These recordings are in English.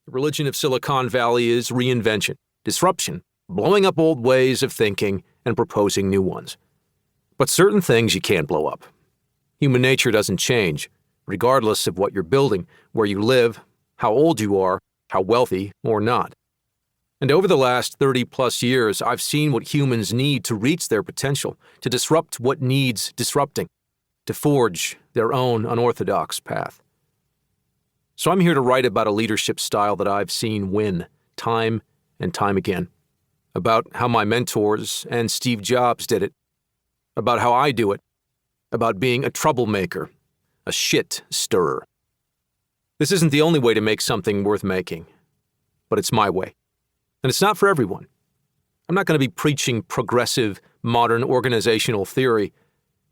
The religion of Silicon Valley is reinvention, disruption, blowing up old ways of thinking and proposing new ones. But certain things you can't blow up. Human nature doesn't change, regardless of what you're building, where you live, how old you are, how wealthy or not. And over the last 30-plus years, I've seen what humans need to reach their potential, to disrupt what needs disrupting, to forge their own unorthodox path. So I'm here to write about a leadership style that I've seen win time and time again, about how my mentors and Steve Jobs did it, about how I do it, about being a troublemaker, a shit stirrer. This isn't the only way to make something worth making, but it's my way. And it's not for everyone. I'm not going to be preaching progressive, modern organizational theory.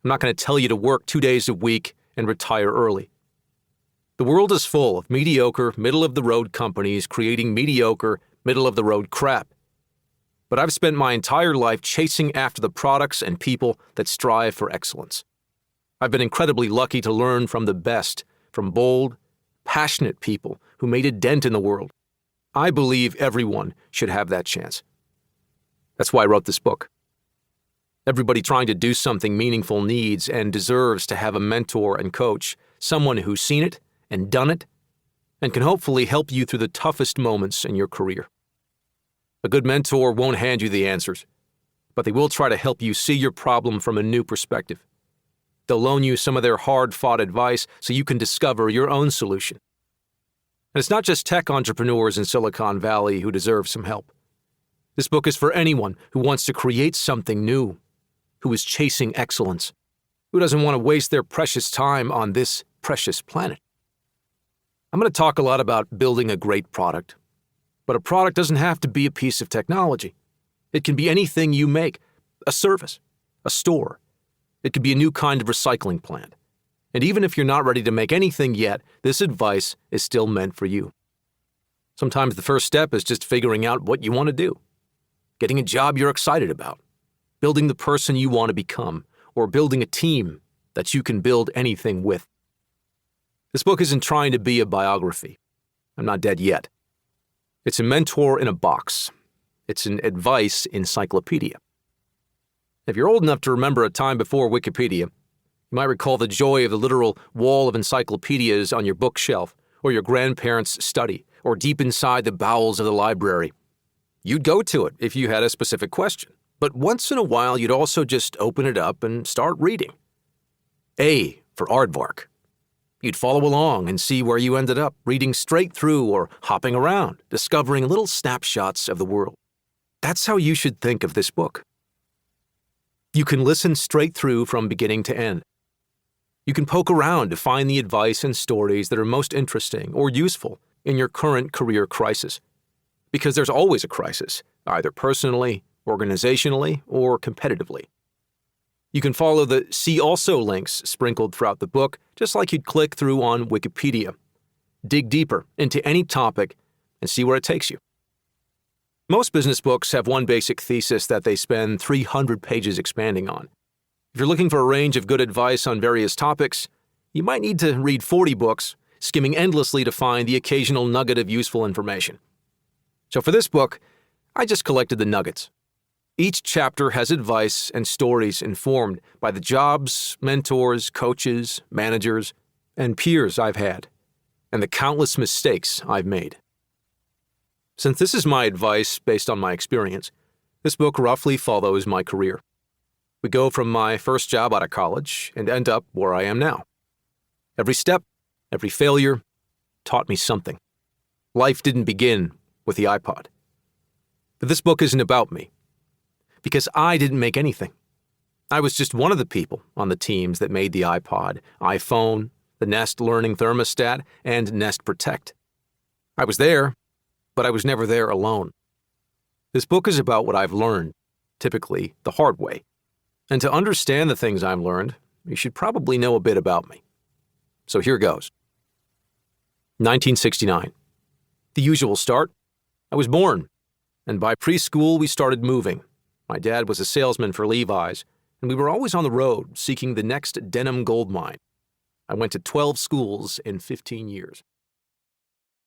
I'm not going to tell you to work 2 days a week and retire early. The world is full of mediocre, middle-of-the-road companies creating mediocre, middle-of-the-road crap. But I've spent my entire life chasing after the products and people that strive for excellence. I've been incredibly lucky to learn from the best, from bold, passionate people who made a dent in the world. I believe everyone should have that chance. That's why I wrote this book. Everybody trying to do something meaningful needs and deserves to have a mentor and coach, someone who's seen it and done it, and can hopefully help you through the toughest moments in your career. A good mentor won't hand you the answers, but they will try to help you see your problem from a new perspective. They'll loan you some of their hard-fought advice so you can discover your own solution. And it's not just tech entrepreneurs in Silicon Valley who deserve some help. This book is for anyone who wants to create something new, who is chasing excellence, who doesn't want to waste their precious time on this precious planet. I'm going to talk a lot about building a great product, but a product doesn't have to be a piece of technology. It can be anything you make, a service, a store. It could be a new kind of recycling plant. And even if you're not ready to make anything yet, this advice is still meant for you. Sometimes the first step is just figuring out what you want to do, getting a job you're excited about, building the person you want to become, or building a team that you can build anything with. This book isn't trying to be a biography. I'm not dead yet. It's a mentor in a box. It's an advice encyclopedia. If you're old enough to remember a time before Wikipedia, you might recall the joy of the literal wall of encyclopedias on your bookshelf, or your grandparents' study, or deep inside the bowels of the library. You'd go to it if you had a specific question, but once in a while you'd also just open it up and start reading. A for aardvark. You'd follow along and see where you ended up, reading straight through or hopping around, discovering little snapshots of the world. That's how you should think of this book. You can listen straight through from beginning to end. You can poke around to find the advice and stories that are most interesting or useful in your current career crisis. Because there's always a crisis, either personally, organizationally, or competitively. You can follow the See Also links sprinkled throughout the book, just like you'd click through on Wikipedia. Dig deeper into any topic and see where it takes you. Most business books have one basic thesis that they spend 300 pages expanding on. If you're looking for a range of good advice on various topics, you might need to read 40 books, skimming endlessly to find the occasional nugget of useful information. So for this book, I just collected the nuggets. Each chapter has advice and stories informed by the jobs, mentors, coaches, managers, and peers I've had, and the countless mistakes I've made. Since this is my advice based on my experience, this book roughly follows my career. We go from my first job out of college and end up where I am now. Every step, every failure taught me something. Life didn't begin with the iPod. But this book isn't about me, because I didn't make anything. I was just one of the people on the teams that made the iPod, iPhone, the Nest Learning Thermostat, and Nest Protect. I was there, but I was never there alone. This book is about what I've learned, typically the hard way. And to understand the things I've learned, you should probably know a bit about me. So here goes. 1969. The usual start. I was born, and by preschool we started moving. My dad was a salesman for Levi's, and we were always on the road seeking the next denim gold mine. I went to 12 schools in 15 years.